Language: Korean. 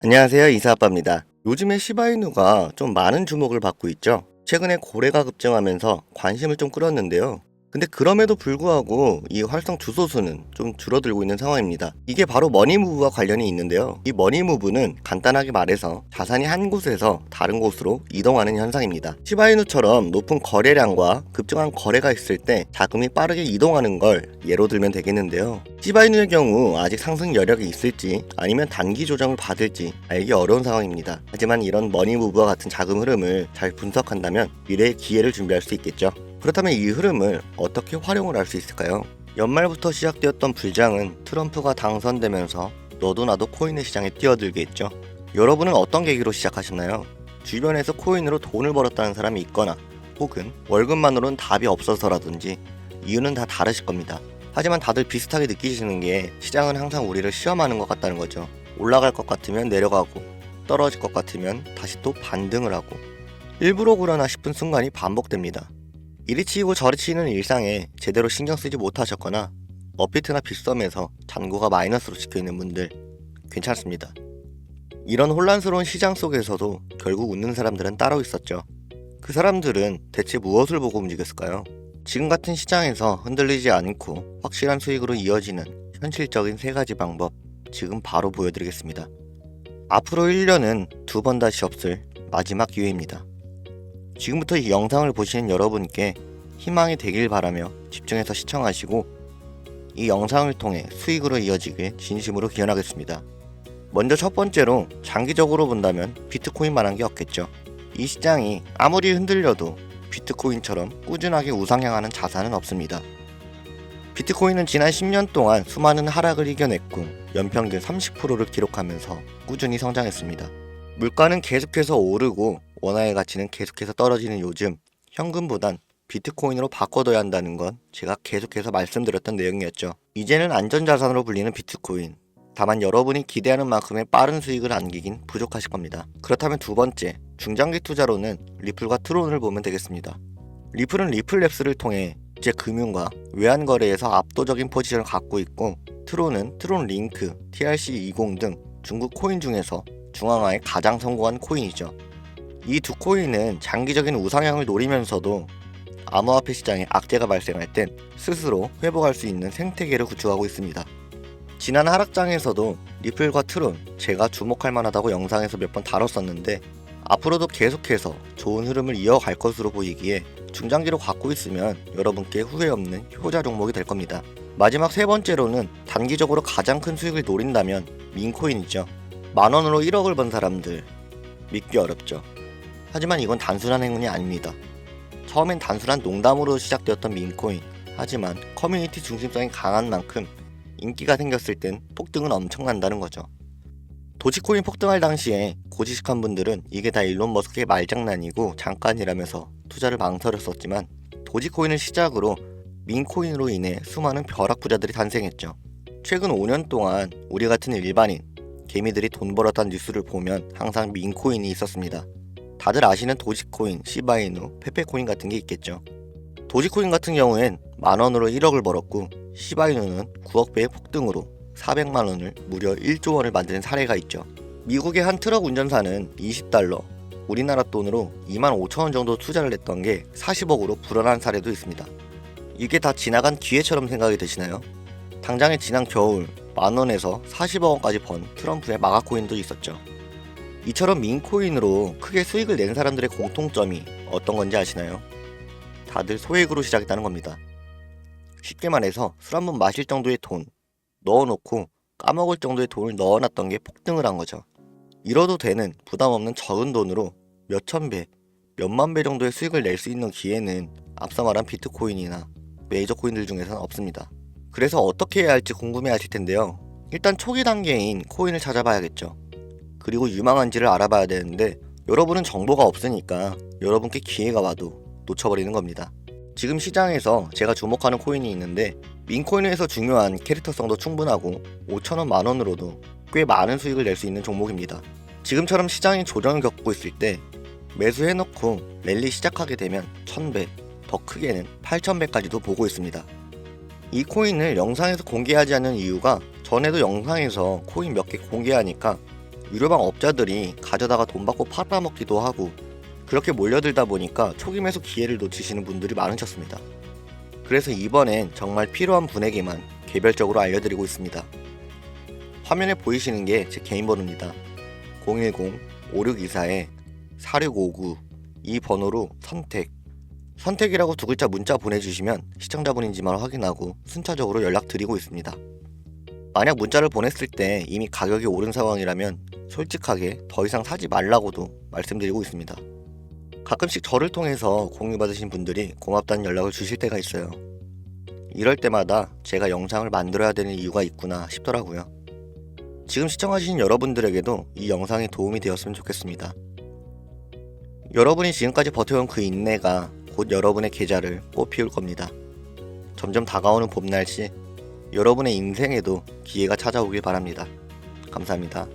안녕하세요, 이사아빠입니다. 요즘에 시바이누가 좀 많은 주목을 받고 있죠. 최근에 고래가 급증하면서 관심을 좀 끌었는데요. 근데 그럼에도 불구하고 이 활성 주소수는 좀 줄어들고 있는 상황입니다. 이게 바로 머니무브와 관련이 있는데요. 이 머니무브는 간단하게 말해서 자산이 한 곳에서 다른 곳으로 이동하는 현상입니다. 시바이누처럼 높은 거래량과 급증한 거래가 있을 때 자금이 빠르게 이동하는 걸 예로 들면 되겠는데요. 시바이누의 경우 아직 상승 여력이 있을지 아니면 단기 조정을 받을지 알기 어려운 상황입니다. 하지만 이런 머니무브와 같은 자금 흐름을 잘 분석한다면 미래의 기회를 준비할 수 있겠죠. 그렇다면 이 흐름을 어떻게 활용을 할 수 있을까요? 연말부터 시작되었던 불장은 트럼프가 당선되면서 너도 나도 코인의 시장에 뛰어들게 했죠. 여러분은 어떤 계기로 시작하셨나요? 주변에서 코인으로 돈을 벌었다는 사람이 있거나 혹은 월급만으로는 답이 없어서라든지 이유는 다 다르실 겁니다. 하지만 다들 비슷하게 느끼시는 게 시장은 항상 우리를 시험하는 것 같다는 거죠. 올라갈 것 같으면 내려가고 떨어질 것 같으면 다시 또 반등을 하고 일부러 그러나 싶은 순간이 반복됩니다. 이리 치이고 저리 치이는 일상에 제대로 신경 쓰지 못하셨거나 업비트나 빗썸에서 잔고가 마이너스로 찍혀있는 분들 괜찮습니다. 이런 혼란스러운 시장 속에서도 결국 웃는 사람들은 따로 있었죠. 그 사람들은 대체 무엇을 보고 움직였을까요? 지금 같은 시장에서 흔들리지 않고 확실한 수익으로 이어지는 현실적인 3가지 방법 지금 바로 보여드리겠습니다. 앞으로 1년은 2번 다시 없을 마지막 기회입니다. 지금부터 이 영상을 보시는 여러분께 희망이 되길 바라며 집중해서 시청하시고 이 영상을 통해 수익으로 이어지길 진심으로 기원하겠습니다. 먼저 첫 번째로 장기적으로 본다면 비트코인만한 게 없겠죠. 이 시장이 아무리 흔들려도 비트코인처럼 꾸준하게 우상향하는 자산은 없습니다. 비트코인은 지난 10년 동안 수많은 하락을 이겨냈고 연평균 30%를 기록하면서 꾸준히 성장했습니다. 물가는 계속해서 오르고 원화의 가치는 계속해서 떨어지는 요즘 현금보단 비트코인으로 바꿔둬야 한다는 건 제가 계속해서 말씀드렸던 내용이었죠. 이제는 안전자산으로 불리는 비트코인. 다만 여러분이 기대하는 만큼의 빠른 수익을 안기긴 부족하실 겁니다. 그렇다면 두 번째, 중장기 투자로는 리플과 트론을 보면 되겠습니다. 리플은 리플랩스를 통해 국제 금융과 외환 거래에서 압도적인 포지션을 갖고 있고 트론은 트론링크, TRC20 등 중국 코인 중에서 중앙화에 가장 성공한 코인이죠. 이 두 코인은 장기적인 우상향을 노리면서도 암호화폐 시장에 악재가 발생할 땐 스스로 회복할 수 있는 생태계를 구축하고 있습니다. 지난 하락장에서도 리플과 트론 제가 주목할 만하다고 영상에서 몇 번 다뤘었는데 앞으로도 계속해서 좋은 흐름을 이어갈 것으로 보이기에 중장기로 갖고 있으면 여러분께 후회 없는 효자 종목이 될 겁니다. 마지막 세 번째로는 단기적으로 가장 큰 수익을 노린다면 민코인이죠. 만원으로 1억을 번 사람들 믿기 어렵죠. 하지만 이건 단순한 행운이 아닙니다. 처음엔 단순한 농담으로 시작되었던 민코인. 하지만 커뮤니티 중심성이 강한 만큼 인기가 생겼을 땐 폭등은 엄청난다는 거죠. 도지코인 폭등할 당시에 고지식한 분들은 이게 다 일론 머스크의 말장난이고 잠깐이라면서 투자를 망설였었지만 도지코인을 시작으로 민코인으로 인해 수많은 벼락부자들이 탄생했죠. 최근 5년 동안 우리 같은 일반인, 개미들이 돈 벌었다는 뉴스를 보면 항상 민코인이 있었습니다. 다들 아시는 도지코인, 시바이누, 페페코인 같은 게 있겠죠. 도지코인 같은 경우엔 만원으로 1억을 벌었고 시바이누는 9억 배의 폭등으로 400만원을 무려 1조 원을 만드는 사례가 있죠. 미국의 한 트럭 운전사는 20달러, 우리나라 돈으로 25,000원 정도 투자를 했던 게 40억으로 불어난 사례도 있습니다. 이게 다 지나간 기회처럼 생각이 드시나요? 당장에 지난 겨울 만원에서 40억 원까지 번 트럼프의 마가코인도 있었죠. 이처럼 민코인으로 크게 수익을 낸 사람들의 공통점이 어떤 건지 아시나요? 다들 소액으로 시작했다는 겁니다. 쉽게 말해서 술 한 번 마실 정도의 돈 넣어놓고 까먹을 정도의 돈을 넣어놨던 게 폭등을 한 거죠. 잃어도 되는 부담 없는 적은 돈으로 몇천 배, 몇만 배 정도의 수익을 낼 수 있는 기회는 앞서 말한 비트코인이나 메이저 코인들 중에서는 없습니다. 그래서 어떻게 해야 할지 궁금해 하실 텐데요. 일단 초기 단계인 코인을 찾아봐야겠죠. 그리고 유망한지를 알아봐야 되는데 여러분은 정보가 없으니까 여러분께 기회가 와도 놓쳐버리는 겁니다. 지금 시장에서 제가 주목하는 코인이 있는데 민코인에서 중요한 캐릭터성도 충분하고 5,000원 만원으로도 꽤 많은 수익을 낼 수 있는 종목입니다. 지금처럼 시장이 조정을 겪고 있을 때 매수해놓고 랠리 시작하게 되면 1000배, 더 크게는 8000배까지도 보고 있습니다. 이 코인을 영상에서 공개하지 않는 이유가 전에도 영상에서 코인 몇 개 공개하니까 유료방 업자들이 가져다가 돈 받고 팔아먹기도 하고 그렇게 몰려들다 보니까 초기 매수 기회를 놓치시는 분들이 많으셨습니다. 그래서 이번엔 정말 필요한 분에게만 개별적으로 알려드리고 있습니다. 화면에 보이시는 게 제 개인 번호입니다. 010-5624-4659 이 번호로 선택이라고 두 글자 문자 보내주시면 시청자분인지만 확인하고 순차적으로 연락드리고 있습니다. 만약 문자를 보냈을 때 이미 가격이 오른 상황이라면 솔직하게 더 이상 사지 말라고도 말씀드리고 있습니다. 가끔씩 저를 통해서 공유받으신 분들이 고맙다는 연락을 주실 때가 있어요. 이럴 때마다 제가 영상을 만들어야 되는 이유가 있구나 싶더라고요. 지금 시청하시는 여러분들에게도 이 영상이 도움이 되었으면 좋겠습니다. 여러분이 지금까지 버텨온 그 인내가 곧 여러분의 계좌를 꽃피울 겁니다. 점점 다가오는 봄날씨, 여러분의 인생에도 기회가 찾아오길 바랍니다. 감사합니다.